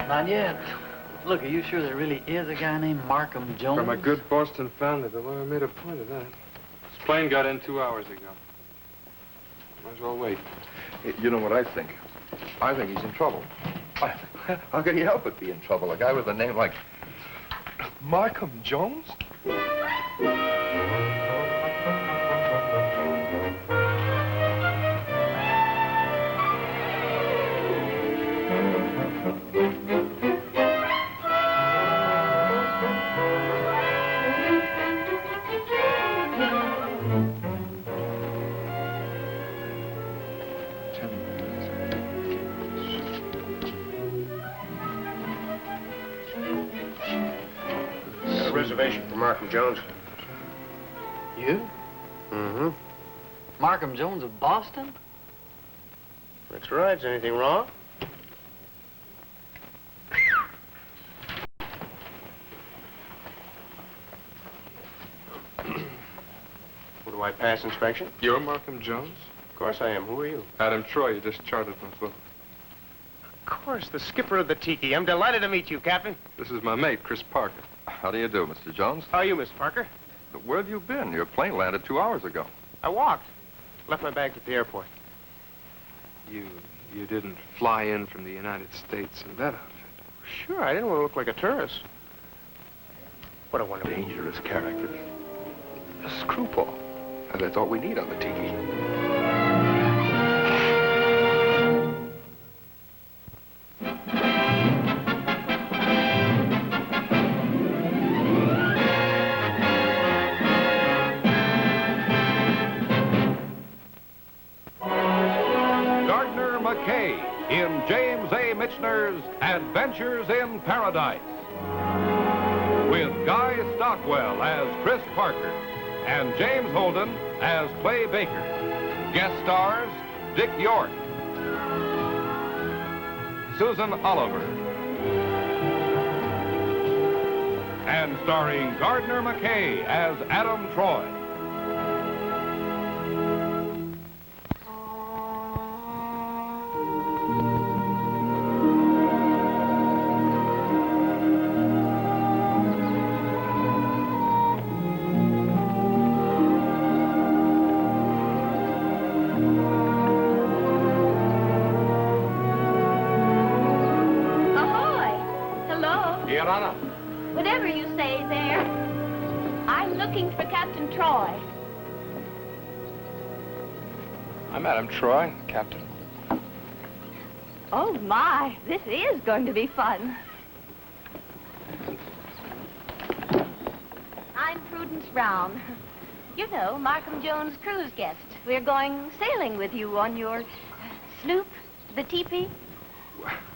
Not yet. Look, are you sure there really is a guy named Markham Jones? From a good Boston family, the lawyer made a point of that. His plane got in 2 hours ago. Might as well wait. You know what I think? I think he's in trouble. How could he help but be in trouble? A guy with a name like Markham Jones? Reservation for Markham Jones. You? Mm-hmm. Markham Jones of Boston? That's right. Is anything wrong? Do I pass inspection? You're Markham Jones? Of course I am. Who are you? Adam Troy. You just chartered from Florida. Of course, the skipper of the Tiki. I'm delighted to meet you, Captain. This is my mate, Chris Parker. How do you do, Mr. Jones? How are you, Mr. Parker? Where have you been? Your plane landed 2 hours ago. I walked. Left my bags at the airport. You didn't fly in from the United States in that outfit. Sure, I didn't want to look like a tourist. What a wonderful... Dangerous character. A screwball. And that's all we need on the Tiki. Gardner McKay in James A. Michener's Adventures in Paradise. With Guy Stockwell as Chris Parker and James Holden as Clay Baker. Guest stars, Dick York, Susan Oliver, and starring Gardner McKay as Adam Troy. Whatever you say there, I'm looking for Captain Troy. I'm Adam Troy, Captain. Oh, my. This is going to be fun. I'm Prudence Brown. You know, Markham Jones' cruise guest. We're going sailing with you on your sloop, the Teepee.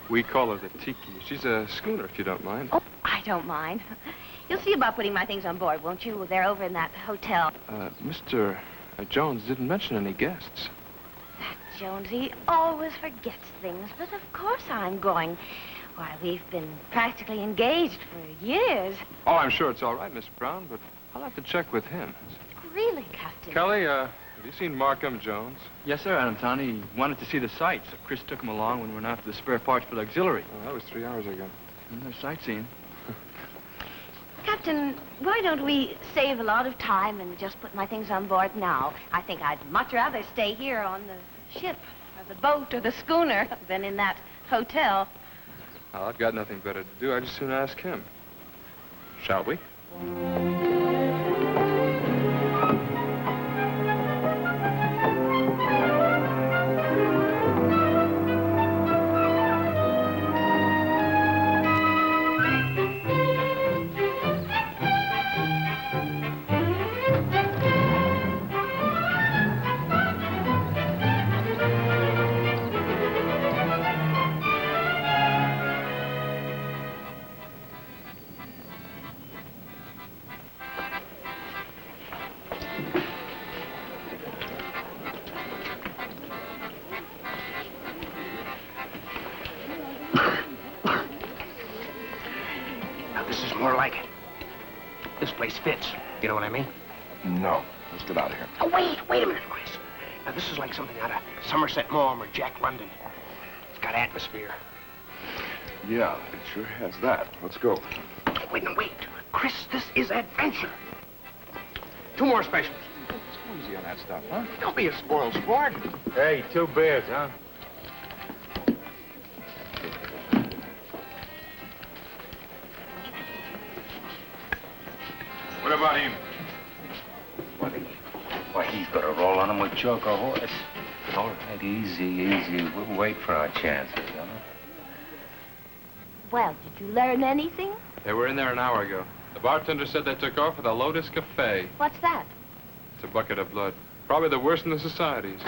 We call her the Tiki. She's a schooner, if you don't mind. Oh, I don't mind. You'll see about putting my things on board, won't you? They're over in that hotel. Mr. Jones didn't mention any guests. That Jones, he always forgets things, but of course I'm going. Why, we've been practically engaged for years. Oh, I'm sure it's all right, Miss Brown, but I'll have to check with him. Really, Captain? Kelly, have you seen Markham Jones? Yes, sir, Adam Town. He wanted to see the sights. So Chris took him along when we went after the spare parts for the auxiliary. Oh, that was 3 hours ago. And they're sightseeing. Captain, why don't we save a lot of time and just put my things on board now? I think I'd much rather stay here on the ship, or the boat, or the schooner, than in that hotel. Oh, I've got nothing better to do. I'd just soon ask him. Shall we? More like it. This place fits. You know what I mean? No. Let's get out of here. Oh, wait a minute, Chris. Now, this is like something out of Somerset Maugham or Jack London. It's got atmosphere. Yeah, it sure has that. Let's go. Wait, no, wait. Chris, this is adventure. 2 more specials. Easy on that stuff, huh? Don't be a spoiled sport. Hey, 2 beers, huh? What about him? Why, he's got to roll on him with chalk or horse. All right, easy. We'll wait for our chances, huh? Well, did you learn anything? They were in there an hour ago. The bartender said they took off with a Lotus Cafe. What's that? It's a bucket of blood. Probably the worst in the societies.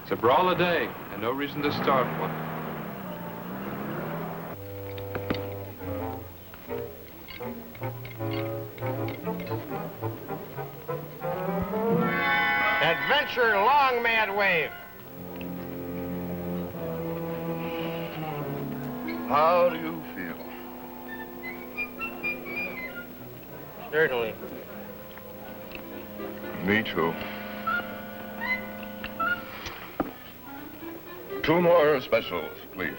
It's a brawl a day, and no reason to start one. Adventure long, mad wave. How do you feel? Certainly. Me too. 2 more specials, please.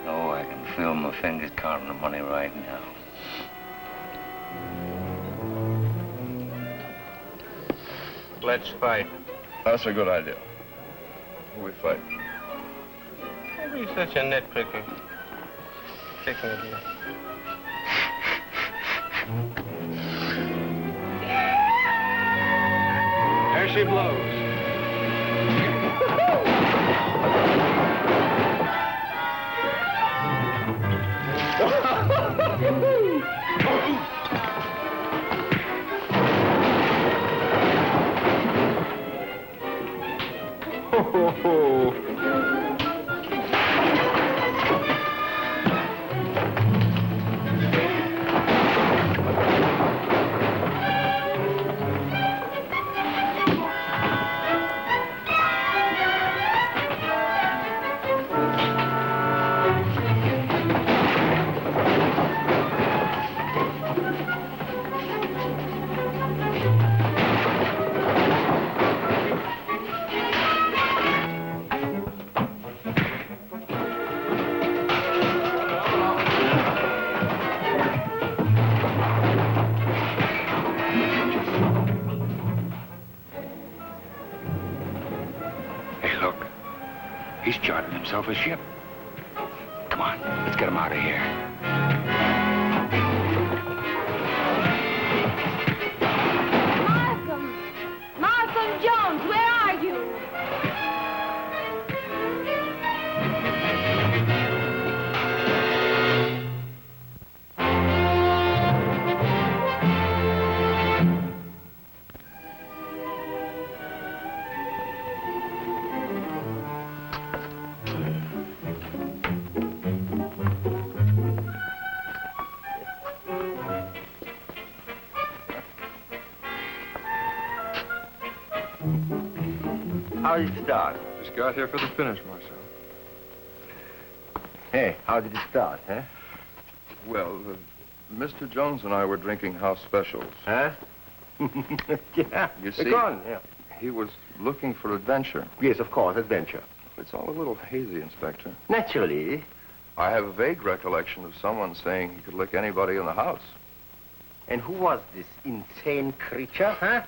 Oh, I can feel my fingers counting the money right now. Let's fight. That's a good idea. We fight. Don't be such a nitpicker. Kicking it here. There she blows. He's chartered himself a ship. Come on, let's get him out of here. Markham Jones, where are you? How did it start? Just got here for the finish, Marcel. Hey, how did it start, huh? Well, Mr. Jones and I were drinking house specials. Huh? Yeah. You see, Go on, yeah. he was looking for adventure. Yes, of course, adventure. It's all a little hazy, Inspector. Naturally. I have a vague recollection of someone saying he could lick anybody in the house. And who was this insane creature, huh?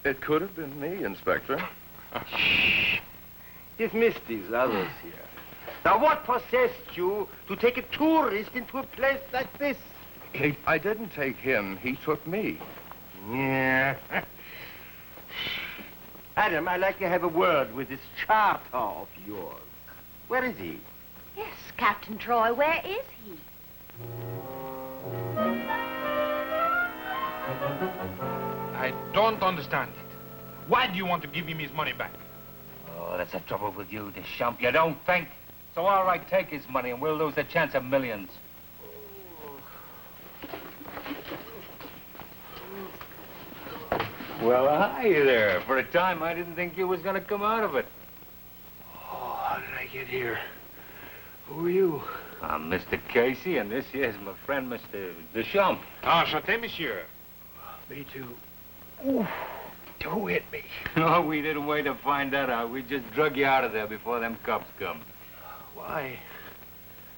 It could have been me, Inspector. Shh. Dismiss these others here. Now, what possessed you to take a tourist into a place like this? I didn't take him. He took me. Yeah. Adam, I'd like to have a word with this charter of yours. Where is he? Yes, Captain Troy, where is he? I don't understand it. Why do you want to give him his money back? Oh, that's the trouble with you, Deschamps. You don't think. So, all right, take his money and we'll lose the chance of millions. Well, hi there. For a time, I didn't think you was going to come out of it. Oh, how did I get here? Who are you? I'm Mr. Casey, and this here's my friend, Mr. Deschamps. Enchanté, monsieur. Me too. Ooh. Who hit me? No, we didn't wait to find that out. We just drug you out of there before them cops come. Why?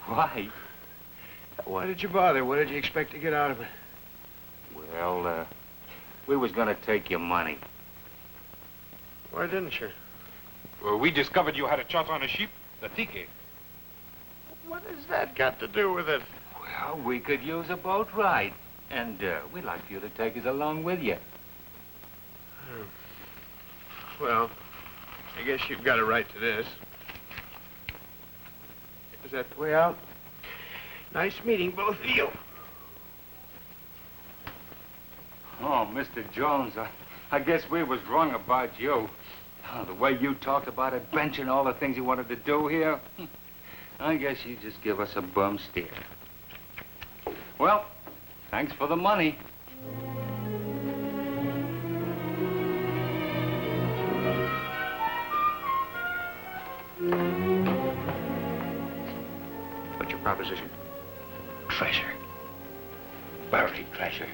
Why? Why did you bother? What did you expect to get out of it? Well, we was gonna take your money. Why didn't you? Well, we discovered you had a charter on a ship, the Tiki. What has that got to do with it? Well, we could use a boat ride. And we'd like you to take us along with you. Well, I guess you've got a right to this. Is that the way out? Nice meeting both of you. Oh, Mr. Jones, I guess we was wrong about you. Oh, the way you talked about adventure and all the things you wanted to do here, I guess you just give us a bum steer. Well, thanks for the money. What's your proposition? Treasure. Buried treasure.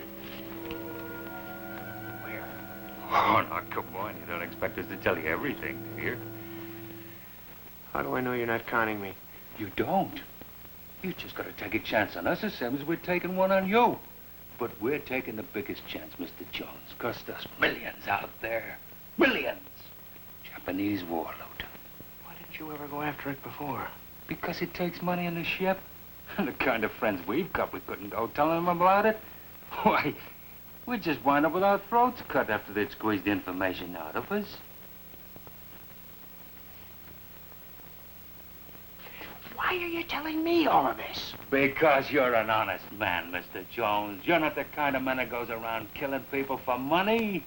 Where? Oh, now, come on. You don't expect us to tell you everything, do you? How do I know you're not conning me? You don't. You just got to take a chance on us the same as we're taking one on you. But we're taking the biggest chance, Mr. Jones, because there's millions out there. Millions. Japanese war loot. Why didn't you ever go after it before? Because it takes money in the ship. And the kind of friends we've got, we couldn't go telling them about it. Why, we'd just wind up with our throats cut after they'd squeezed the information out of us. Why are you telling me all of this? Because you're an honest man, Mr. Jones. You're not the kind of man that goes around killing people for money.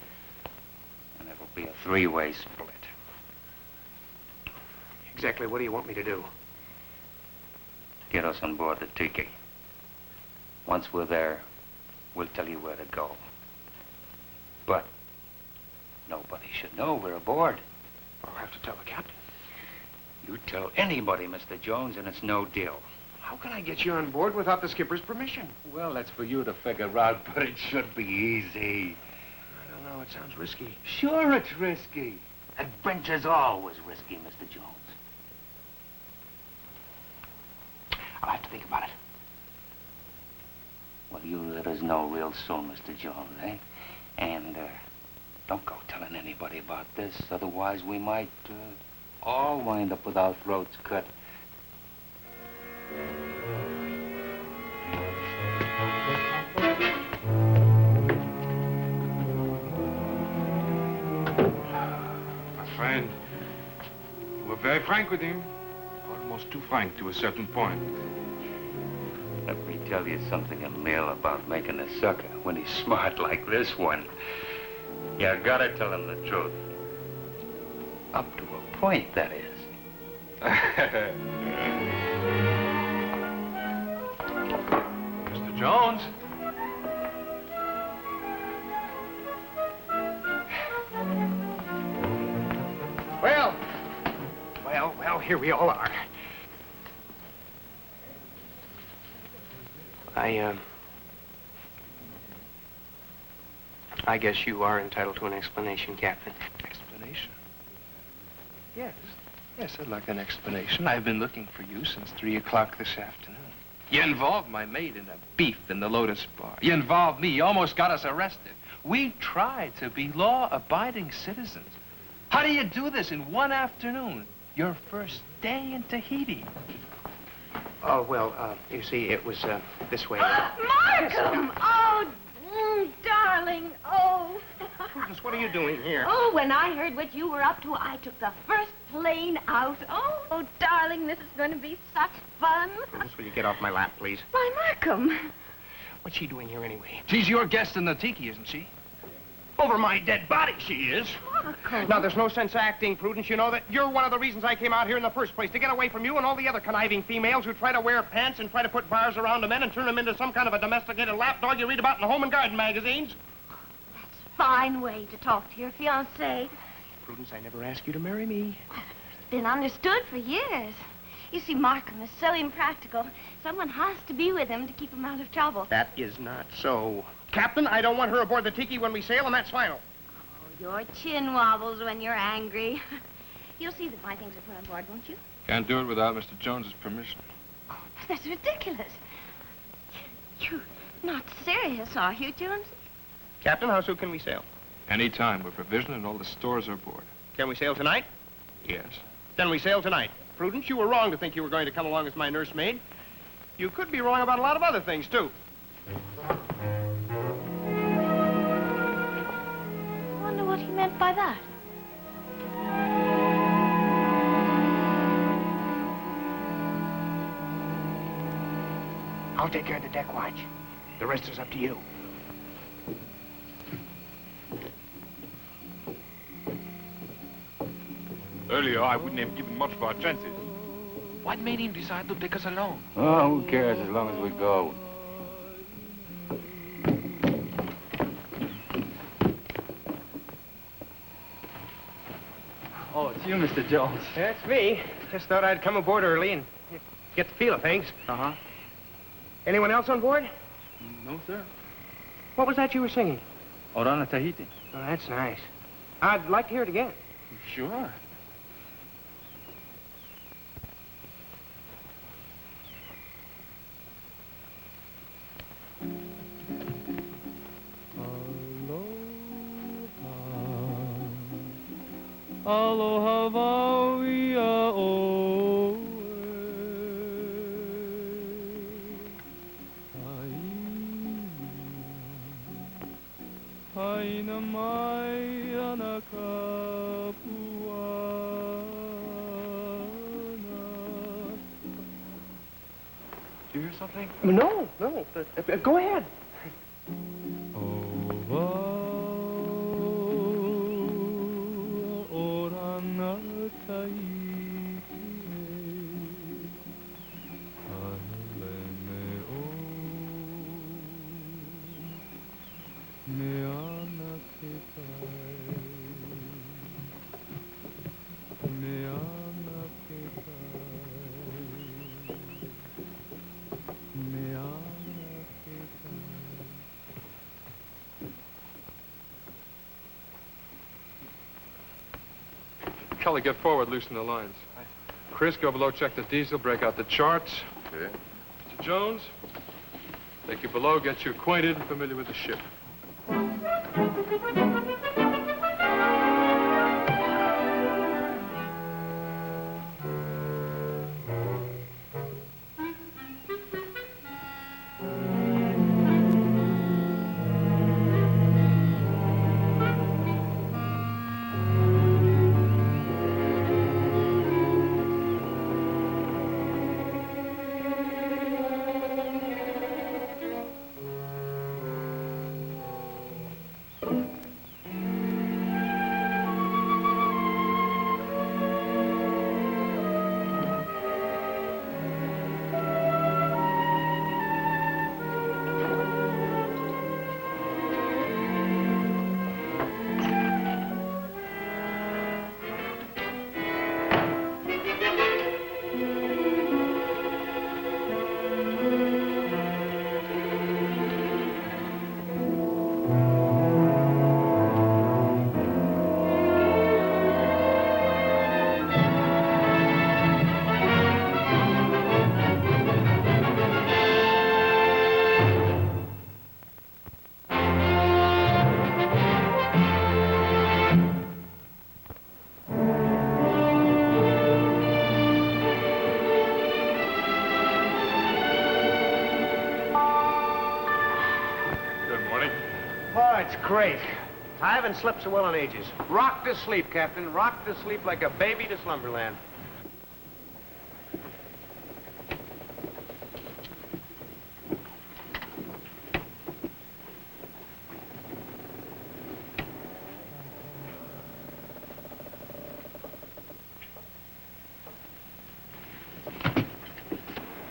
And it'll be a three-way split. Exactly what do you want me to do? Get us on board the Tiki. Once we're there, we'll tell you where to go. But nobody should know we're aboard. I'll have to tell the captain. You tell anybody, Mr. Jones, and it's no deal. How can I get you on board without the skipper's permission? Well, that's for you to figure out, but it should be easy. I don't know. It sounds risky. Sure it's risky. Adventure's always risky, Mr. Jones. I'll have to think about it. Well, you let us know real soon, Mr. Jones, eh? And, don't go telling anybody about this. Otherwise, we might, all wind up with our throats cut. My friend, you were very frank with him. Almost too frank to a certain point. Let me tell you something, Emile, about making a sucker when he's smart like this one. You gotta tell him the truth. Up to a point, that is. Mr. Jones. Well, here we all are. I guess you are entitled to an explanation, Captain. Explanation? Yes. Yes, I'd like an explanation. I've been looking for you since 3 o'clock this afternoon. You involved my mate in a beef in the Lotus Bar. You involved me. You almost got us arrested. We tried to be law-abiding citizens. How do you do this in one afternoon? Your first day in Tahiti. Oh, well, you see, it was, this way. Markham! Oh, darling, oh. Prudence, what are you doing here? Oh, when I heard what you were up to, I took the first plane out. Oh, darling, this is going to be such fun. Prudence, will you get off my lap, please? Why, Markham. What's she doing here anyway? She's your guest in the Tiki, isn't she? Over my dead body, she is. Markham. Now, there's no sense acting, Prudence. You know that you're one of the reasons I came out here in the first place, to get away from you and all the other conniving females who try to wear pants and try to put bars around the men and turn them into some kind of a domesticated lapdog you read about in the home and garden magazines. That's a fine way to talk to your fiancé. Prudence, I never asked you to marry me. It's been understood for years. You see, Markham is so impractical. Someone has to be with him to keep him out of trouble. That is not so. Captain, I don't want her aboard the Tiki when we sail, and that's final. Your chin wobbles when you're angry. You'll see that my things are put on board, won't you? Can't do it without Mr. Jones's permission. Oh, that's ridiculous. You're not serious, are you, Jones? Captain, how soon can we sail? Any time. We're provisioned and all the stores are aboard. Can we sail tonight? Yes. Then we sail tonight. Prudence, you were wrong to think you were going to come along as my nursemaid. You could be wrong about a lot of other things, too. I wonder what he meant by that. I'll take care of the deck watch. The rest is up to you. Earlier, I wouldn't have given much for our chances. What made him decide to take us along? Oh, who cares as long as we go? Oh, it's you, Mr. Jones. That's me. Just thought I'd come aboard early and get the feel of things. Uh-huh. Anyone else on board? No, sir. What was that you were singing? Orana Tahiti. Oh, that's nice. I'd like to hear it again. Sure. Aloha vauia oe Haina mai ana ka puana. Do you hear something? No. Go ahead. Kelly, get forward, loosen the lines. Chris, go below, check the diesel, break out the charts. Okay. Mr. Jones, take you below, get you acquainted and familiar with the ship. Great. I haven't slept so well in ages. Rock to sleep, Captain. Rock to sleep like a baby to slumberland.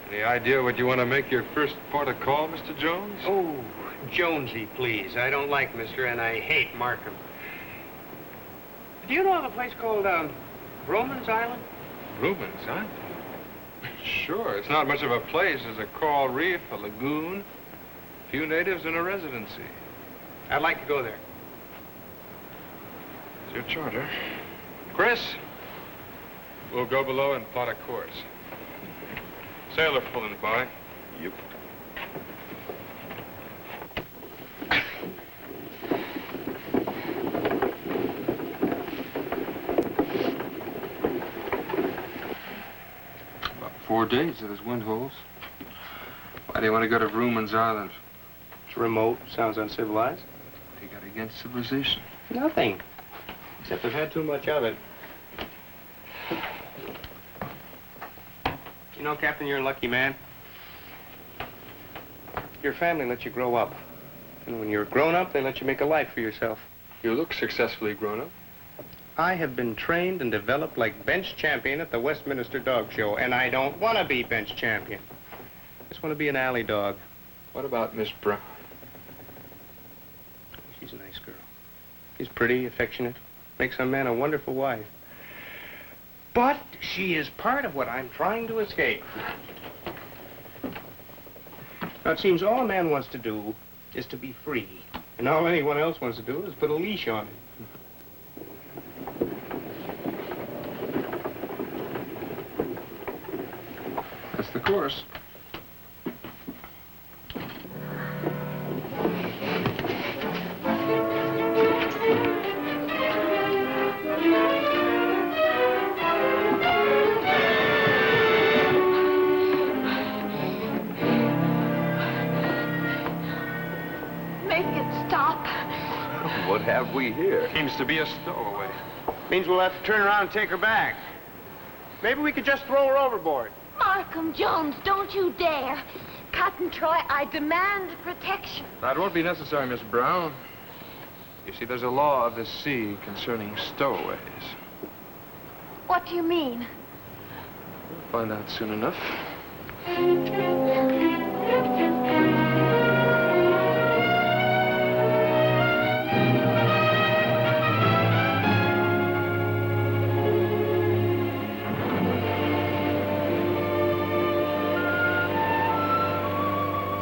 Any idea what you want to make your first port of call, Mr. Jones? Oh, Jonesy, please. I don't like Mr. and I hate Markham. Do you know of a place called, Roman's Island? Rubens, huh? Sure. It's not much of a place. There's a coral reef, a lagoon, a few natives, and a residency. I'd like to go there. It's your charter. Chris, we'll go below and plot a course. Sailor pulling by. Yep. About 4 days at his wind holes. Why do you want to go to Vrooman's Island? It's remote. Sounds uncivilized. What do you got against civilization? Nothing. Except I've had too much of it. You know, Captain, you're a lucky man. Your family lets you grow up. And when you're grown up, they let you make a life for yourself. You look successfully grown up. I have been trained and developed like bench champion at the Westminster Dog Show, and I don't want to be bench champion. I just want to be an alley dog. What about Miss Brown? She's a nice girl. She's pretty, affectionate, makes a man a wonderful wife. But she is part of what I'm trying to escape. Now, it seems all a man wants to do is to be free. And all anyone else wants to do is put a leash on him. That's the course. What have we here? Seems to be a stowaway. Means we'll have to turn around and take her back. Maybe we could just throw her overboard. Markham Jones, don't you dare. Captain Troy, I demand protection. That won't be necessary, Miss Brown. You see, there's a law of the sea concerning stowaways. What do you mean? We'll find out soon enough.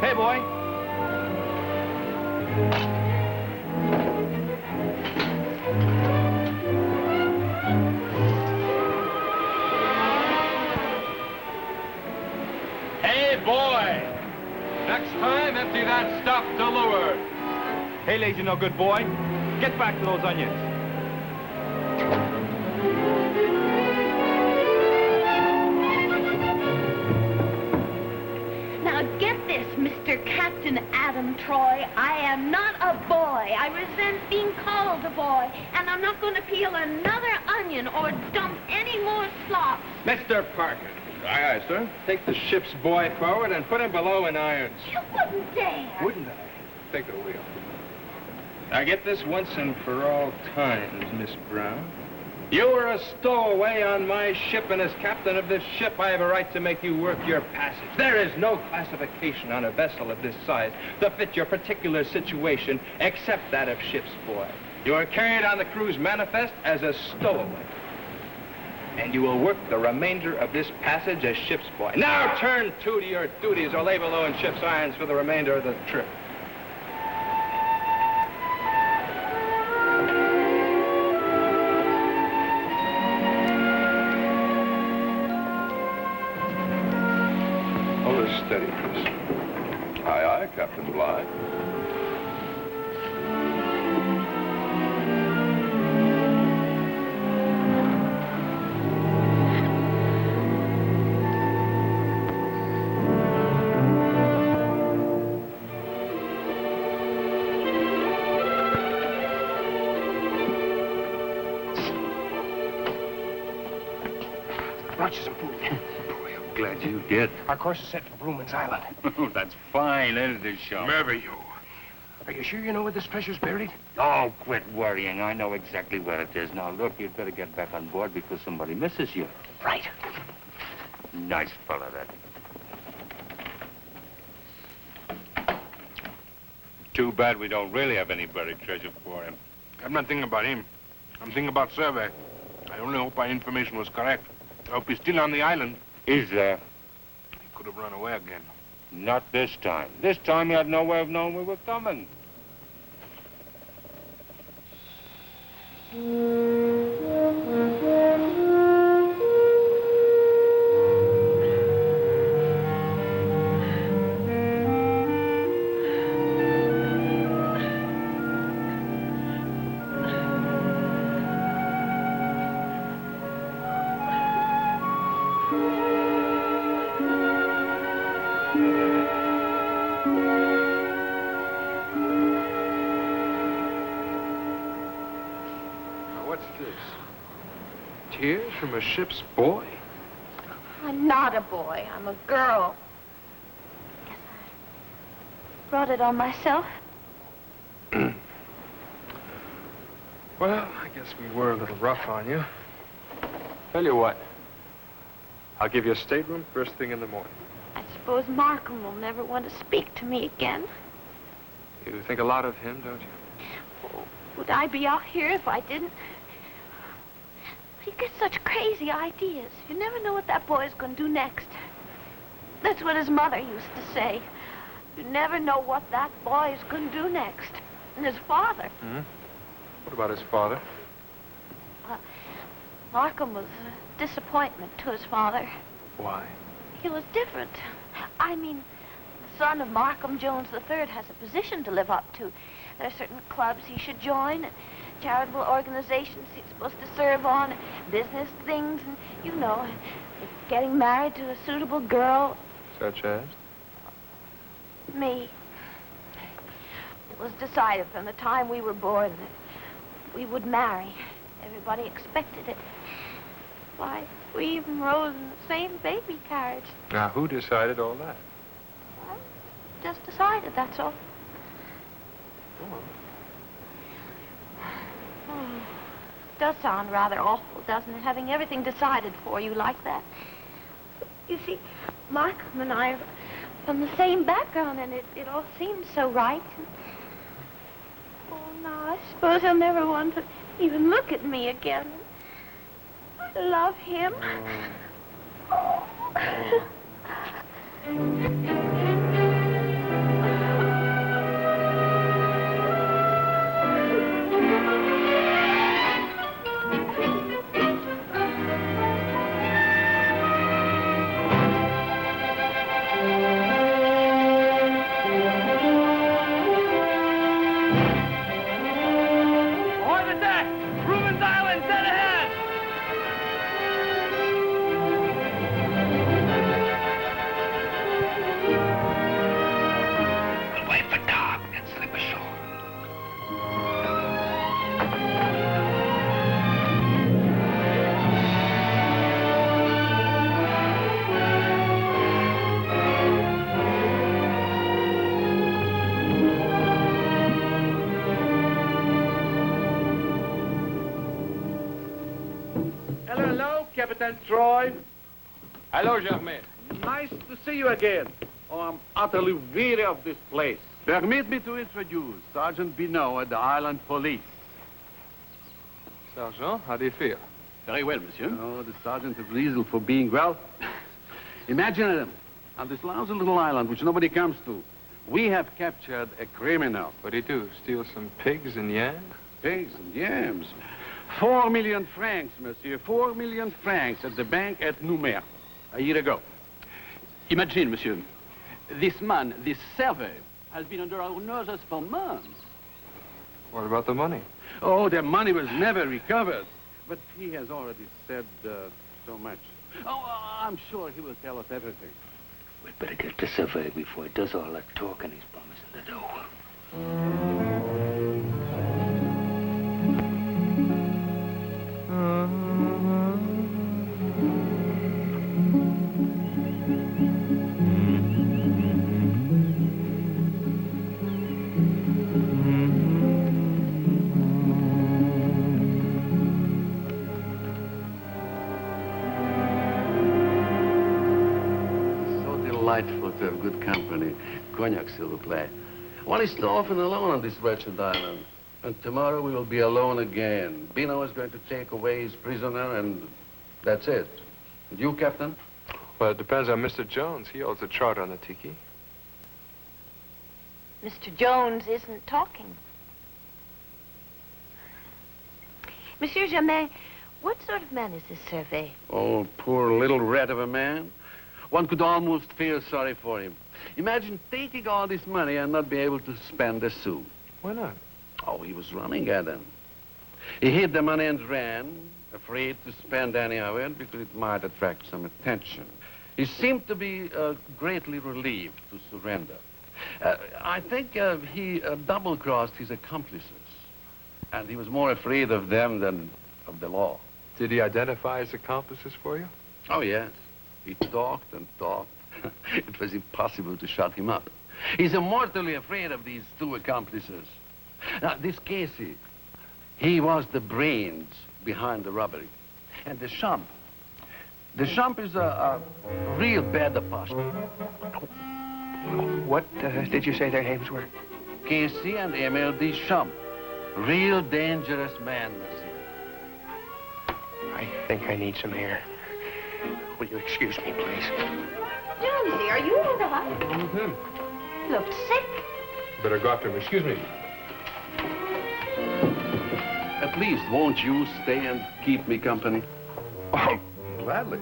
Hey, boy. Hey, boy! Next time, empty that stuff to leeward. Hey, lazy no good boy. Get back to those onions. Now get this, Mr. Captain Adam Troy. I am not a boy. I resent being called a boy. And I'm not going to peel another onion or dump any more slop. Mr. Parker. Aye, aye, sir. Take the ship's boy forward and put him below in irons. You wouldn't dare. Wouldn't I? Take the wheel. Now get this once and for all times, Miss Brown. You were a stowaway on my ship, and as captain of this ship, I have a right to make you work your passage. There is no classification on a vessel of this size to fit your particular situation, except that of ship's boy. You are carried on the crew's manifest as a stowaway. And you will work the remainder of this passage as ship's boy. Now turn to your duties or lay below in ship's irons for the remainder of the trip. Hold her steady, Chris. Aye, aye, Captain Bligh. Brought you some food. Boy, I'm glad you did. Our course is set for Vrooman's Island. Oh, that's fine, ain't it, Shaw? Marry you. Are you sure you know where this treasure's buried? Oh, quit worrying. I know exactly where it is. Now, look, you'd better get back on board because somebody misses you. Right. Nice fella, that. Too bad we don't really have any buried treasure for him. I'm not thinking about him. I'm thinking about survey. I only hope our information was correct. I hope he's still on the island. He's there. He could have run away again. Not this time. This time he had no way of knowing we were coming. Tears from a ship's boy? I'm not a boy. I'm a girl. Guess I brought it on myself. Well, I guess we were a little rough on you. Tell you what. I'll give you a stateroom first thing in the morning. I suppose Markham will never want to speak to me again. You think a lot of him, don't you? Would I be out here if I didn't? He gets such crazy ideas. You never know what that boy's going to do next. That's what his mother used to say. You never know what that boy's going to do next. And his father. Hmm? What about his father? Markham was a disappointment to his father. Why? He was different. I mean, the son of Markham Jones III has a position to live up to. There are certain clubs he should join, charitable organizations he's supposed to serve on, business things, and, you know, getting married to a suitable girl. Such as? Me. It was decided from the time we were born that we would marry. Everybody expected it. Why, we even rode in the same baby carriage. Now, who decided all that? Well, just decided, that's all. Go on. Oh, does sound rather awful, doesn't it, having everything decided for you like that? You see, Markham and I are from the same background, and it all seems so right. Oh, no, I suppose he'll never want to even look at me again. I love him. Oh. Captain Troy. Hello, Germaine. Nice to see you again. Oh, I'm utterly weary of this place. Permit me to introduce Sergeant Binot at the Island Police. Sergeant, how do you feel? Very well, monsieur. Oh, the sergeant has reason for being well. Imagine on this lousy little island which nobody comes to, we have captured a criminal. What'd he do? Steal some pigs and yams? Pigs and yams. 4 million francs, monsieur. 4 million francs at the bank at Nouméa a year ago. Imagine, monsieur, this man, this survey, has been under our noses for months. What about the money? Oh, the money was never recovered. But he has already said so much. Oh, I'm sure he will tell us everything. We'd better get the survey before he does all that talking he's promising to do. Delightful to have good company. Cognac, s'il vous plaît. One is too often alone on this wretched island. And tomorrow we will be alone again. Bino is going to take away his prisoner, and that's it. And you, Captain? Well, it depends on Mr. Jones. He holds a chart on the Tiki. Mr. Jones isn't talking. Monsieur Germaine, what sort of man is this survey? Oh, poor little rat of a man. One could almost feel sorry for him. Imagine taking all this money and not be able to spend a sou. Why not? Oh, he was running at them. He hid the money and ran, afraid to spend any of it because it might attract some attention. He seemed to be greatly relieved to surrender. I think he double-crossed his accomplices, and he was more afraid of them than of the law. Did he identify his accomplices for you? Oh, yes. He talked and talked. It was impossible to shut him up. He's mortally afraid of these two accomplices. Now, this Bekassy, he was the brains behind the robbery. And the Champ is a real bad apostle. What did you say their names were? Bekassy and Emile the Champ. Real dangerous man, monsieur. I think I need some air. Will you excuse me, please? Jonesy, are you all right? What's wrong with him? You looked sick. Better go after him. Excuse me. At least, won't you stay and keep me company? Oh, gladly.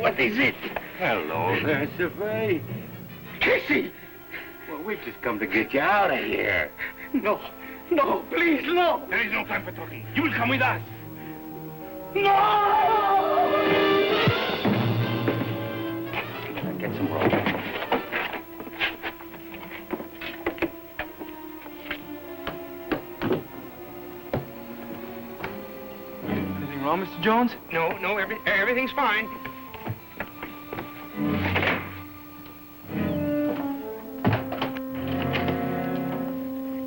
What is it? Hello there, Survey. Bekassy! Well, we've just come to get you out of here. No, please, no! There is no time for talking. You will come with us. No! Get some rope. Anything wrong, Mr. Jones? No, everything's fine.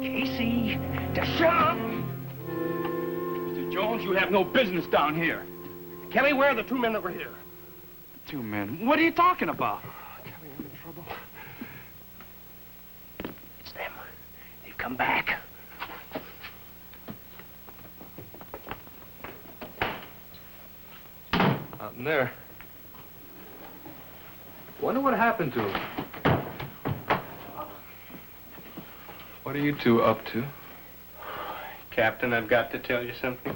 Bekassy, the shop. Mr. Jones, you have no business down here. Kelly, where are the two men that were here? 2 men? What are you talking about? Kelly, I'm in trouble. It's them. They've come back. Out in there. Wonder what happened to him. What are you two up to? Captain, I've got to tell you something.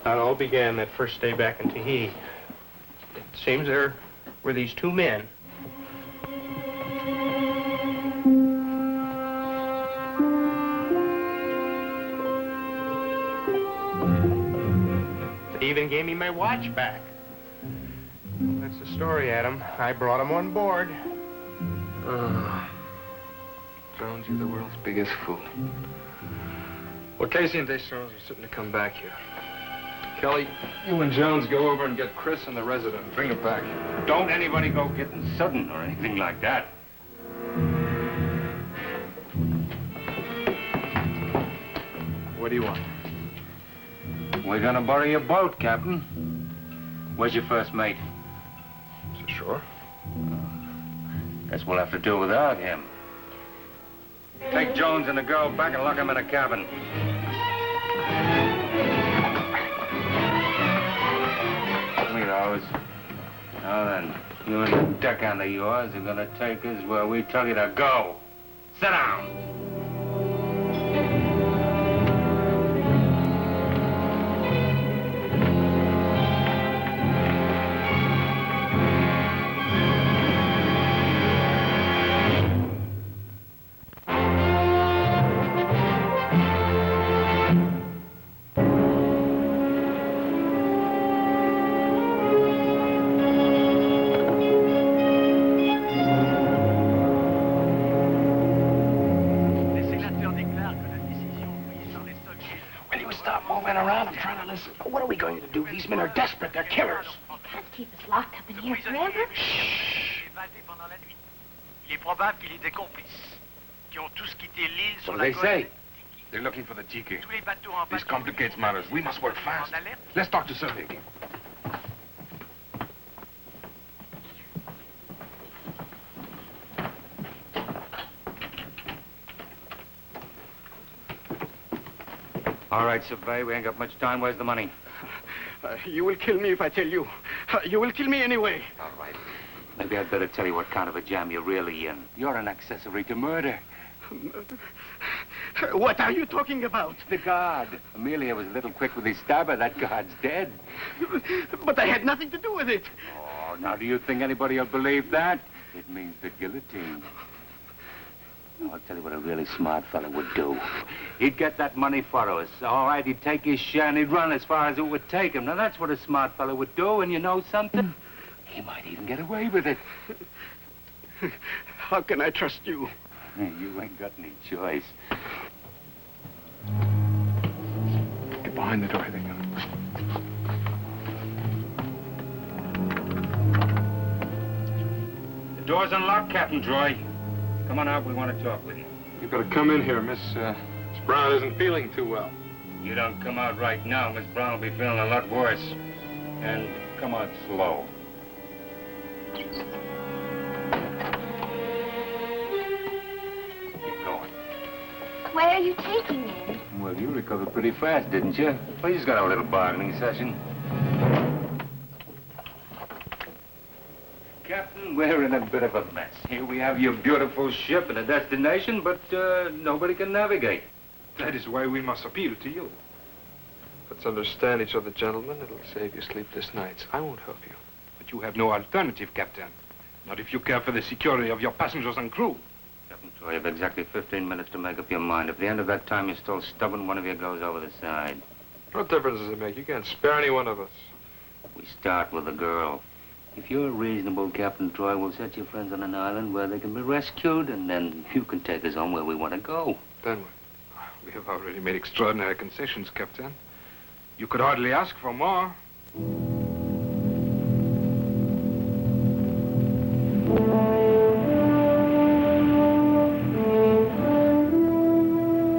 How it all began that first day back in Tiki. It seems there were these two men. They even gave me my watch back. That's the story, Adam. I brought them on board. Jones, you're the world's biggest fool. Well, Casey and Deschamps are certain to come back here. Kelly, you and Jones go over and get Chris and the resident and bring it back. Don't anybody go getting sudden or anything like that. What do you want? We're gonna borrow your boat, Captain. Where's your first mate? Is it sure? Guess we'll have to do without him. Take Jones and the girl back and lock them in a cabin. Ours. Now then, you and the deckhand of yours are gonna take us where we tell you to go. Sit down. What are we going to do? These men are desperate. They're killers. They can't keep us locked up in here forever. Il est probable qu'il ait des complices qui ont tous quitté l'île sur What la do they colline. say? They're looking for the Tiki. Tous les bateaux en This patrouille complicates matters. We must work fast. en alerte. Let's talk to Survey again. All right, Survey, we ain't got much time. Where's the money? You will kill me if I tell you. You will kill me anyway. All right. Maybe I'd better tell you what kind of a jam you're really in. You're an accessory to murder. Murder? What are you talking about? The guard. Amelia was a little quick with his stabber. That guard's dead. But I had nothing to do with it. Oh, now do you think anybody will believe that? It means the guillotine. Now, I'll tell you what a really smart fellow would do. He'd get that money for us. All right, he'd take his share and he'd run as far as it would take him. Now, that's what a smart fellow would do, and you know something? He might even get away with it. How can I trust you? You ain't got any choice. Get behind the door. Here they come. The door's unlocked, Captain Troy. Come on out. We want to talk with you. You better come in here. Miss Brown isn't feeling too well. You don't come out right now, Miss Brown will be feeling a lot worse. And come out slow. Keep going. Where are you taking me? Well, you recovered pretty fast, didn't you? We just got a little bargaining session. Captain, we're in a bit of a mess. Here we have your beautiful ship and a destination, but nobody can navigate. That is why we must appeal to you. Let's understand each other, gentlemen. It'll save you sleepless nights. I won't help you. But you have no alternative, Captain. Not if you care for the security of your passengers and crew. Captain Troy, you have exactly 15 minutes to make up your mind. If at the end of that time you're still stubborn, one of you goes over the side. What difference does it make? You can't spare any one of us. We start with the girl. If you're reasonable, Captain Troy, we'll set your friends on an island where they can be rescued, and then you can take us on where we want to go. Then we have already made extraordinary concessions, Captain. You could hardly ask for more.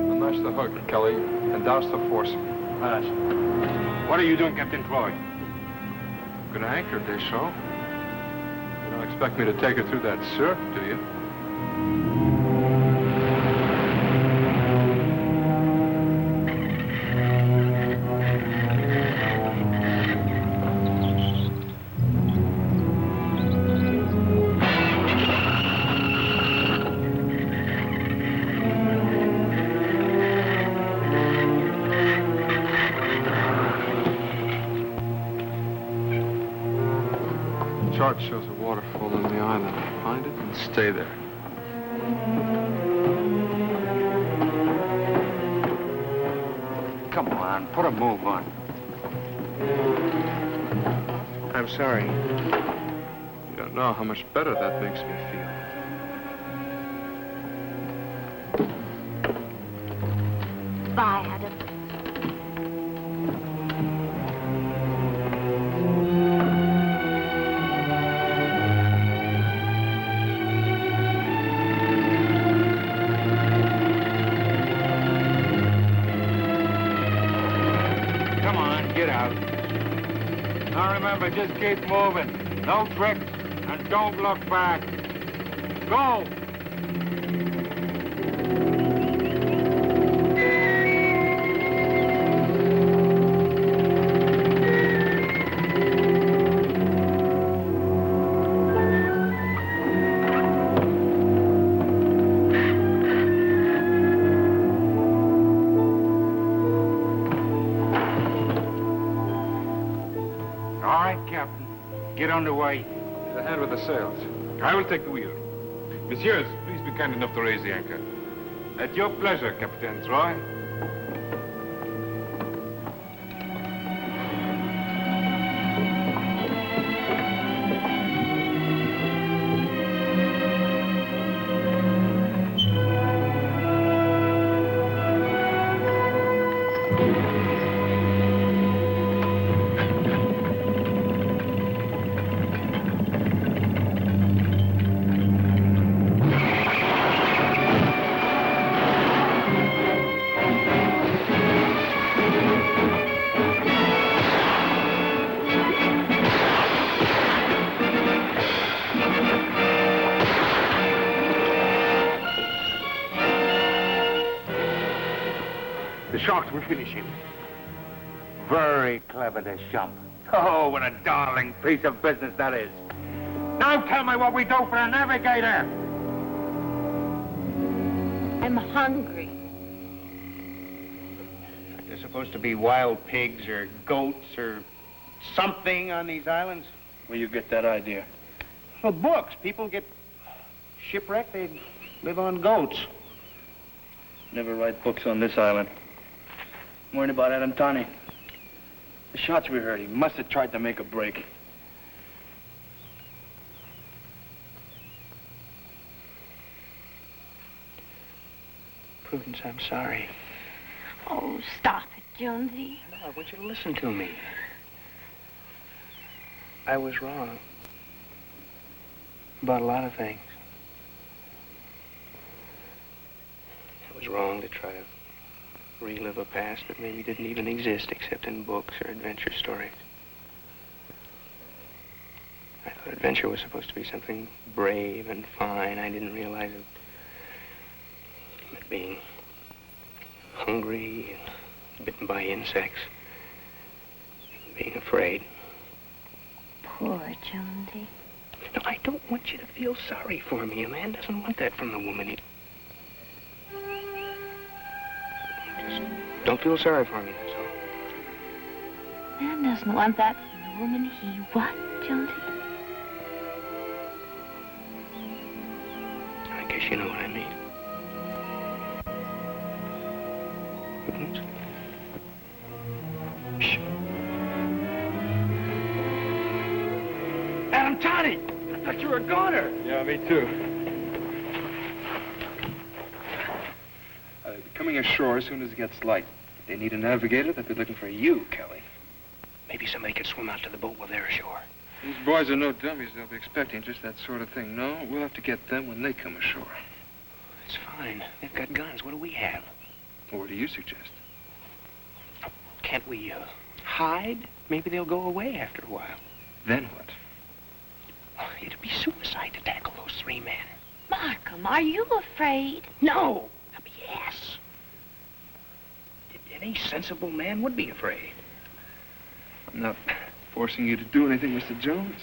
Unlash the hook, Kelly, and douse the foresail. What are you doing, Captain Troy? Gonna anchor, Deschamps. You don't expect me to take her through that surf, do you? Chart shows a waterfall on the island. Find it and stay there. Come on, put a move on. I'm sorry. You don't know how much better that makes me feel. Bye, Adam. Remember, just keep moving. No tricks, and don't look back. Go! Get underway. The hand with the sails. I will take the wheel. Messieurs, please be kind enough to raise the anchor. At your pleasure, Captain Troy. The sharks will finish him. Very clever, this shop. Oh, what a darling piece of business that is. Now tell me what we do for a navigator. I'm hungry. There's supposed to be wild pigs or goats or something on these islands. Where you get that idea? Well, books. People get shipwrecked, they live on goats. Never write books on this island. I'm worried about Adam Tani. The shots we heard, he must have tried to make a break. Prudence, I'm sorry. Oh, stop it, Jonesy. No, I want you to listen to me. I was wrong. About a lot of things. I was wrong to try to relive a past that maybe didn't even exist except in books or adventure stories. I thought adventure was supposed to be something brave and fine. I didn't realize it meant being hungry and bitten by insects, being afraid. Poor Jonesy. No, I don't want you to feel sorry for me. A man doesn't want that from the woman he... Just don't feel sorry for me, that's all. Man doesn't want that from the woman he what, Jonesy? I guess you know what I mean. Prudence? Shh. Adam Tani! I thought you were a goner. Yeah, me too. Coming ashore as soon as it gets light. If they need a navigator, they'll be looking for you, Kelly. Maybe somebody could swim out to the boat while they're ashore. These boys are no dummies. They'll be expecting just that sort of thing. No, we'll have to get them when they come ashore. It's fine. They've got guns. What do we have? Well, what do you suggest? Can't we, hide? Maybe they'll go away after a while. Then what? Oh, it'd be suicide to tackle those 3 men. Markham, are you afraid? No! Yes. Any sensible man would be afraid. I'm not forcing you to do anything, Mr. Jones.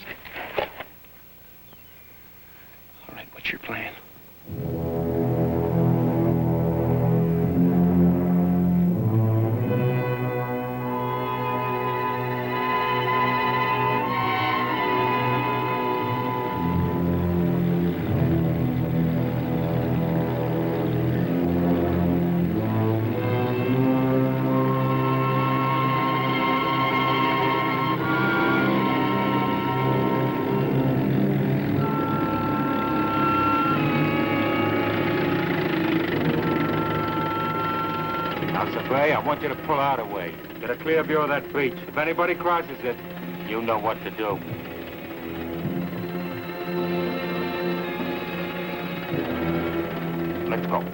All right, what's your plan? I want you to pull out a way. Get a clear view of that beach. If anybody crosses it, you know what to do. Let's go.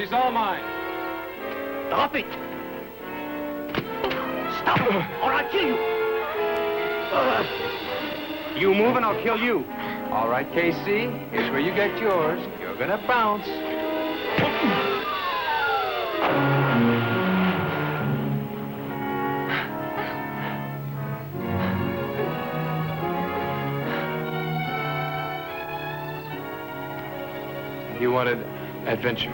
She's all mine. Stop it! Stop it, or I'll kill you! You move and I'll kill you. All right, KC, here's where you get yours. You're gonna bounce. You wanted adventure.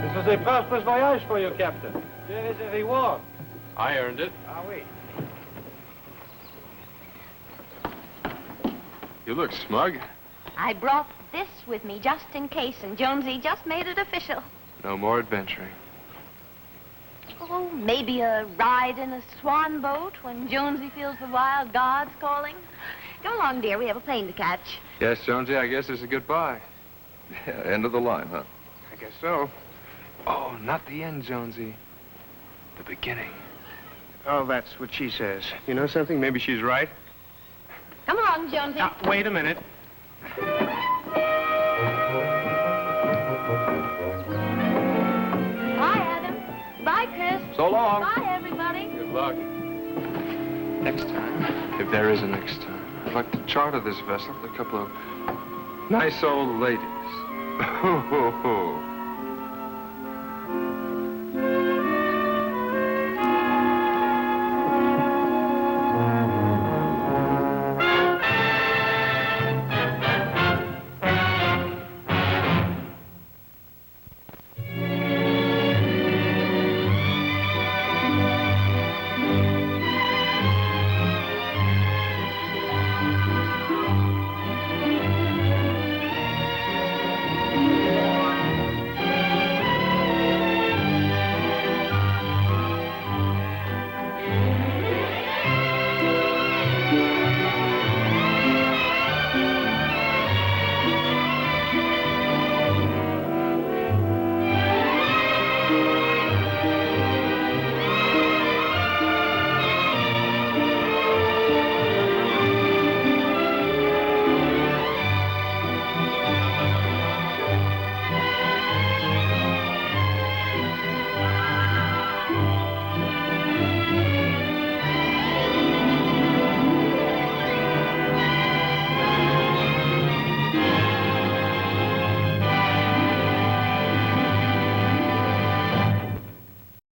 This was a prosperous voyage for you, Captain. There is a reward. I earned it. Ah, oui. You look smug. I brought this with me just in case, and Jonesy just made it official. No more adventuring. Oh, maybe a ride in a swan boat when Jonesy feels the wild gods calling. Come along, dear. We have a plane to catch. Yes, Jonesy, I guess it's a goodbye. Yeah, end of the line, huh? I guess so. Oh, not the end, Jonesy. The beginning. Oh, that's what she says. You know something? Maybe she's right. Come along, Jonesy. Now, wait a minute. Bye, Adam. Bye, Chris. So long. Bye, everybody. Good luck. Next time, if there is a next time, I'd like to charter this vessel with a couple of nice old ladies.